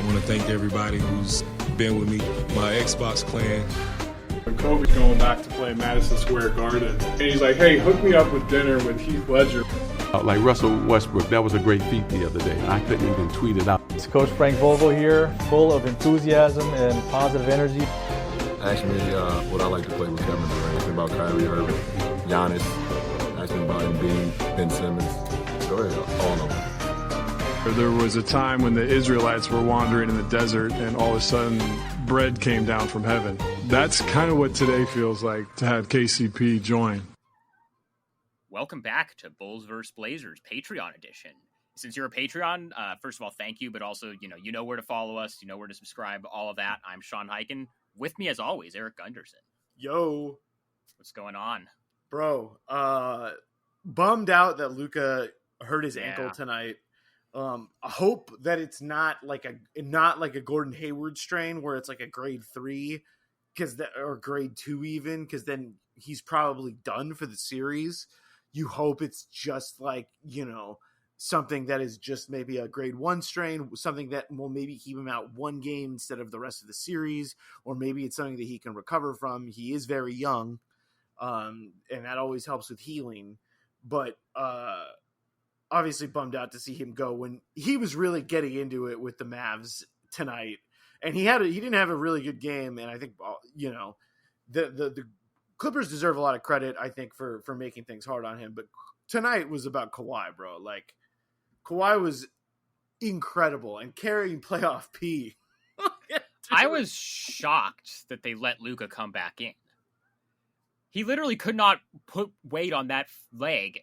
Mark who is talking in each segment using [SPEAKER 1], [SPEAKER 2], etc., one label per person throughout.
[SPEAKER 1] want to thank everybody who's been with me, my Xbox clan.
[SPEAKER 2] When Kobe's going back to play Madison Square Garden, and he's like, hey, hook me up with dinner with Heath Ledger.
[SPEAKER 3] Like Russell Westbrook, that was a great feat the other day. I couldn't even tweet it out.
[SPEAKER 4] It's Coach Frank Vogel here, full of enthusiasm and positive energy.
[SPEAKER 5] Ask me what I like to play with Kevin Durant. Ask me about Kyrie Irving, Giannis. Ask me about Embiid, Ben Simmons. Go ahead, all of them.
[SPEAKER 2] There was a time when the Israelites were wandering in the desert and all of a sudden bread came down from heaven. That's kind of what today feels like to have KCP join.
[SPEAKER 6] Welcome back to Bulls vs. Blazers Patreon edition. Since you're a Patreon, first of all, thank you, but also, you know where to follow us, you know where to subscribe, all of that. I'm Sean Highkin. With me, as always, Erik Gundersen.
[SPEAKER 7] Yo.
[SPEAKER 6] What's going on?
[SPEAKER 7] Bro, bummed out that Luka hurt his ankle tonight. I hope that it's not like a Gordon Hayward strain where it's like a grade 3 or grade 2 even, because then he's probably done for the series. You hope it's just like, something that is just maybe a grade 1 strain, something that will maybe keep him out one game instead of the rest of the series, or maybe it's something that he can recover from. He is very young, and that always helps with healing. But obviously bummed out to see him go when he was really getting into it with the Mavs tonight. And he didn't have a really good game, and I think the Clippers deserve a lot of credit, I think, for making things hard on him. But tonight was about Kawhi, bro. Like, Kawhi was incredible and carrying playoff P.
[SPEAKER 6] I was shocked that they let Luka come back in. He literally could not put weight on that leg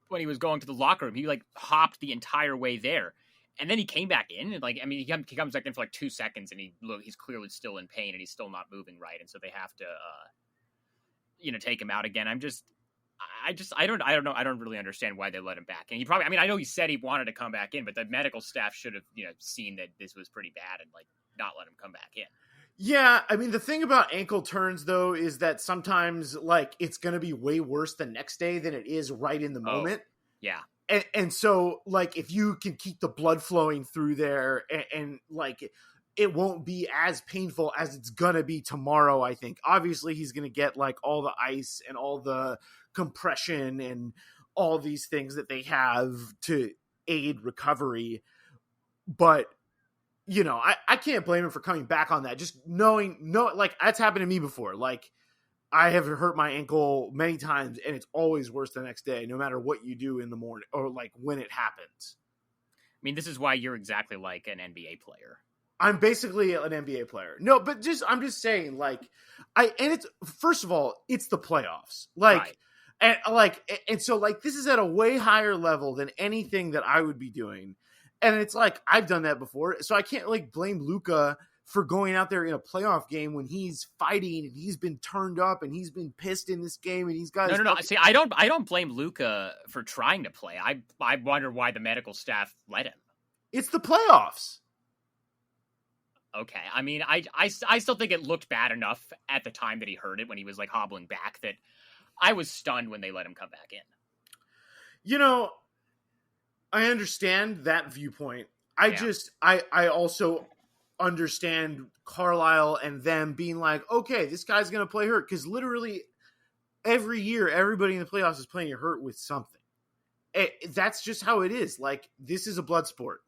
[SPEAKER 6] when he was going to the locker room. He hopped the entire way there. And then he came back in, and he comes back in for 2 seconds, and he's clearly still in pain, and he's still not moving right, and so they have to, take him out again. I don't know. I don't really understand why they let him back. And he probably, I know he said he wanted to come back in, but the medical staff should have, seen that this was pretty bad and not let him come back in.
[SPEAKER 7] Yeah, the thing about ankle turns, though, is that sometimes, it's going to be way worse the next day than it is right in the moment.
[SPEAKER 6] Yeah.
[SPEAKER 7] And so, if you can keep the blood flowing through there and it won't be as painful as it's going to be tomorrow, I think. Obviously, he's going to get, all the ice and all the compression and all these things that they have to aid recovery. But, I can't blame him for coming back on that. Just that's happened to me before. I have hurt my ankle many times, and it's always worse the next day, no matter what you do in the morning or when it happens.
[SPEAKER 6] This is why you're exactly like an NBA player.
[SPEAKER 7] I'm basically an NBA player. No, but I'm just saying, it's, first of all, it's the playoffs.
[SPEAKER 6] Right.
[SPEAKER 7] And so this is at a way higher level than anything that I would be doing. And it's I've done that before. So I can't blame Luka for going out there in a playoff game when he's fighting and he's been turned up and he's been pissed in this game and he's got
[SPEAKER 6] no. See, I don't blame Luka for trying to play. I wonder why the medical staff let him.
[SPEAKER 7] It's the playoffs.
[SPEAKER 6] Okay, I still think it looked bad enough at the time that he heard it when he was hobbling back that I was stunned when they let him come back in.
[SPEAKER 7] I understand that viewpoint. I also understand Carlisle and them being okay, this guy's going to play hurt, because literally every year, everybody in the playoffs is playing hurt with something. That's just how it is. This is a blood sport.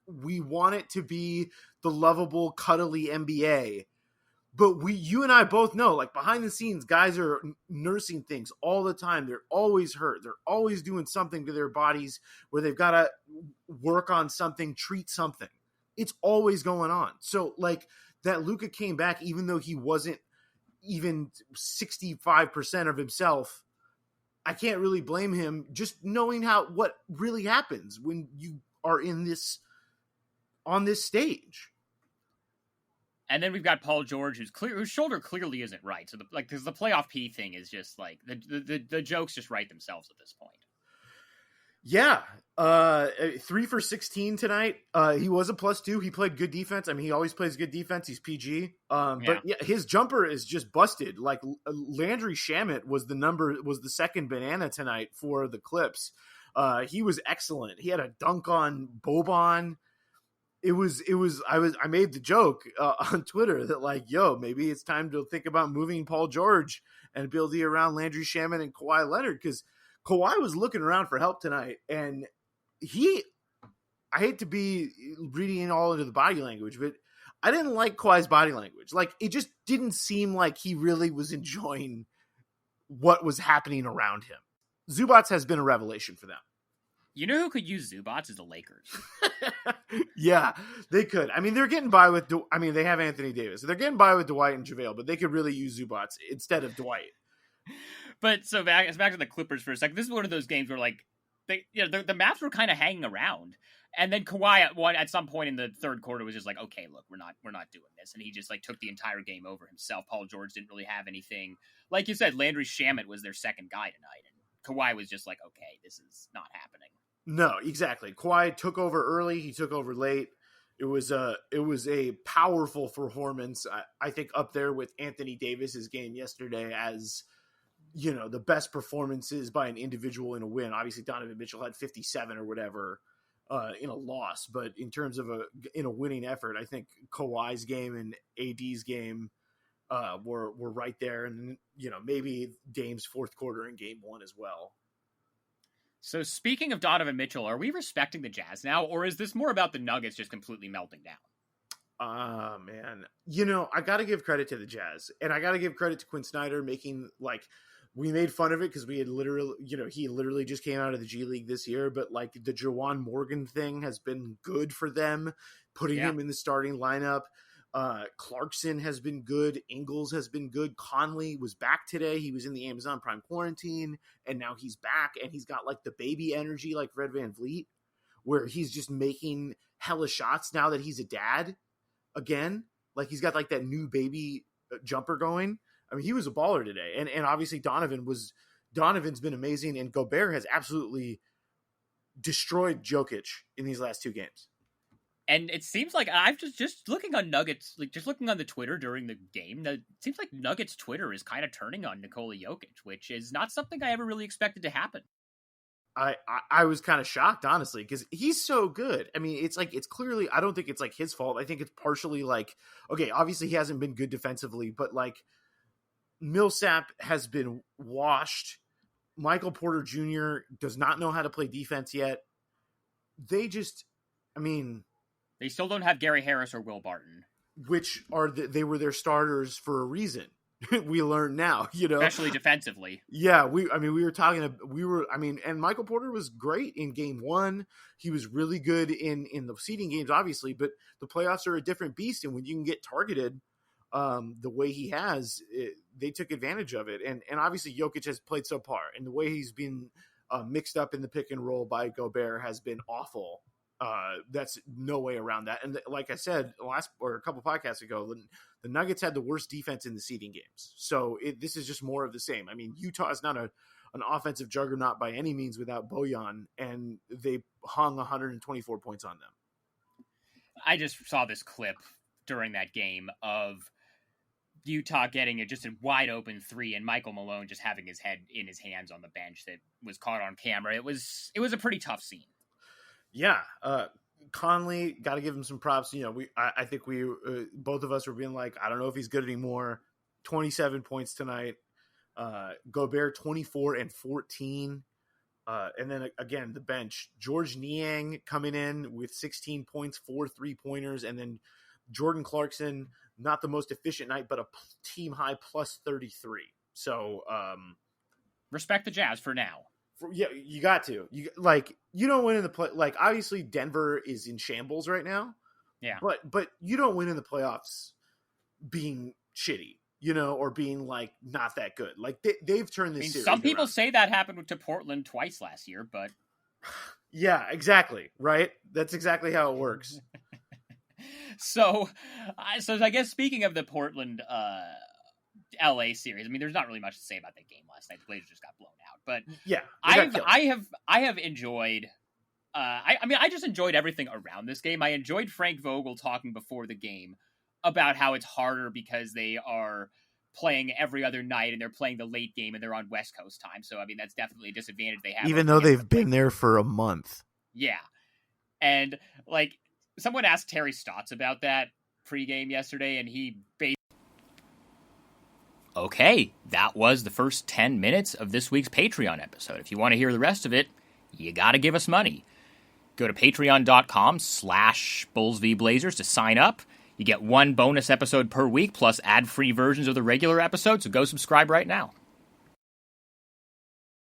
[SPEAKER 7] We want it to be the lovable, cuddly NBA, but you and I both know, behind the scenes, guys are nursing things all the time. They're always hurt. They're always doing something to their bodies where they've got to work on something, treat something. It's always going on. So that Luka came back, even though he wasn't even 65% of himself, I can't really blame him, just knowing what really happens when you are on this stage.
[SPEAKER 6] And then we've got Paul George, whose shoulder clearly isn't right. So because the playoff P thing is just the jokes just write themselves at this point.
[SPEAKER 7] Yeah. 3 for 16 tonight. He was a +2. He played good defense. He always plays good defense. He's PG. But yeah, his jumper is just busted. Landry Shamet was the second banana tonight for the Clips. He was excellent. He had a dunk on Boban. I made the joke on Twitter that like, yo, maybe it's time to think about moving Paul George and building around Landry Shamet and Kawhi Leonard, because Kawhi was looking around for help tonight, and I hate to be reading all into the body language, but I didn't like Kawhi's body language. Like, it just didn't seem like he really was enjoying what was happening around him. Zubats has been a revelation for them.
[SPEAKER 6] You know who could use Zubats is the Lakers.
[SPEAKER 7] Yeah, they could. I mean, they're getting by with. They have Anthony Davis. They're getting by with Dwight and JaVale, but they could really use Zubats instead of Dwight.
[SPEAKER 6] But so back to the Clippers for a second. This is one of those games where like the Mavs were kind of hanging around, and then Kawhi at some point in the third quarter was just like, okay, look, we're not doing this, and he just like took the entire game over himself. Paul George didn't really have anything. Like you said, Landry Shamet was their second guy tonight, and Kawhi was just like, okay, this is not happening.
[SPEAKER 7] No, exactly. Kawhi took over early. He took over late. It was a powerful performance. I think up there with Anthony Davis's game yesterday as, you know, the best performances by an individual in a win. Obviously, Donovan Mitchell had 57 or whatever in a loss, but in terms of in a winning effort, I think Kawhi's game and AD's game were right there, and you know, maybe Dame's fourth quarter in game one as well.
[SPEAKER 6] So speaking of Donovan Mitchell, are we respecting the Jazz now, or is this more about the Nuggets just completely melting down?
[SPEAKER 7] Man. You know, I got to give credit to the Jazz, and I got to give credit to Quinn Snyder making, like, we made fun of it because we had literally, you know, he literally just came out of the G League this year, but like the Juwan Morgan thing has been good for them, putting him in the starting lineup. Clarkson has been good. Ingles has been good. Conley was back today. He was in the Amazon Prime quarantine, and now he's back, and he's got like the baby energy like Fred VanVleet, where he's just making hella shots now that he's a dad again. Like, he's got like that new baby jumper going. I mean, he was a baller today, and obviously Donovan's been amazing, and Gobert has absolutely destroyed Jokic in these last two games.
[SPEAKER 6] And it seems like I've just looking on Nuggets, like just looking on the Twitter during the game, it seems like Nuggets Twitter is kind of turning on Nikola Jokic, which is not something I ever really expected to happen.
[SPEAKER 7] I was kind of shocked, honestly, because he's so good. I mean, it's like, it's clearly, I don't think it's like his fault. I think it's partially like, okay, obviously he hasn't been good defensively, but like Millsap has been washed. Michael Porter Jr. does not know how to play defense yet. They
[SPEAKER 6] still don't have Gary Harris or Will Barton,
[SPEAKER 7] which are they were their starters for a reason. We learn now, you know,
[SPEAKER 6] especially defensively.
[SPEAKER 7] Yeah, and Michael Porter was great in game one. He was really good in the seeding games, obviously, but the playoffs are a different beast. And when you can get targeted the way he has, they took advantage of it. And obviously Jokic has played subpar, and the way he's been mixed up in the pick and roll by Gobert has been awful. That's no way around that. And like I said, a couple podcasts ago, the Nuggets had the worst defense in the seeding games. So this is just more of the same. I mean, Utah is not an offensive juggernaut by any means without Bojan, and they hung 124 points on them.
[SPEAKER 6] I just saw this clip during that game of Utah getting just a wide open three, and Michael Malone just having his head in his hands on the bench that was caught on camera. It was a pretty tough scene. Yeah.
[SPEAKER 7] Conley, got to give him some props. You know, I think we both of us were being like, I don't know if he's good anymore. 27 points tonight. Gobert 24 and 14. And then again, the bench, George Niang coming in with 16 points, 4 3-pointers. And then Jordan Clarkson, not the most efficient night, but a team high plus 33. So,
[SPEAKER 6] respect the Jazz for now.
[SPEAKER 7] Yeah, you got to. You don't win in the play. Like, obviously, Denver is in shambles right now.
[SPEAKER 6] Yeah,
[SPEAKER 7] but you don't win in the playoffs being shitty, you know, or being like not that good. Like they've turned this. Series
[SPEAKER 6] some people
[SPEAKER 7] around.
[SPEAKER 6] say that happened to Portland twice last year, but
[SPEAKER 7] yeah, exactly. Right. That's exactly how it works.
[SPEAKER 6] So I guess speaking of the Portland LA series, I mean, there's not really much to say about that game last night. The Blazers just got blown out, but
[SPEAKER 7] yeah,
[SPEAKER 6] I have enjoyed. I just enjoyed everything around this game. I enjoyed Frank Vogel talking before the game about how it's harder because they are playing every other night and they're playing the late game and they're on West Coast time. So I mean, that's definitely a disadvantage they have.
[SPEAKER 7] Even though they've been there for a month.
[SPEAKER 6] Yeah, and like Someone asked Terry Stotts about that pregame yesterday, and he basically... Okay, that was the first 10 minutes of this week's Patreon episode. If you want to hear the rest of it, you gotta give us money. Go to patreon.com/BullsVBlazers to sign up. You get one bonus episode per week, plus ad-free versions of the regular episode, so go subscribe right now.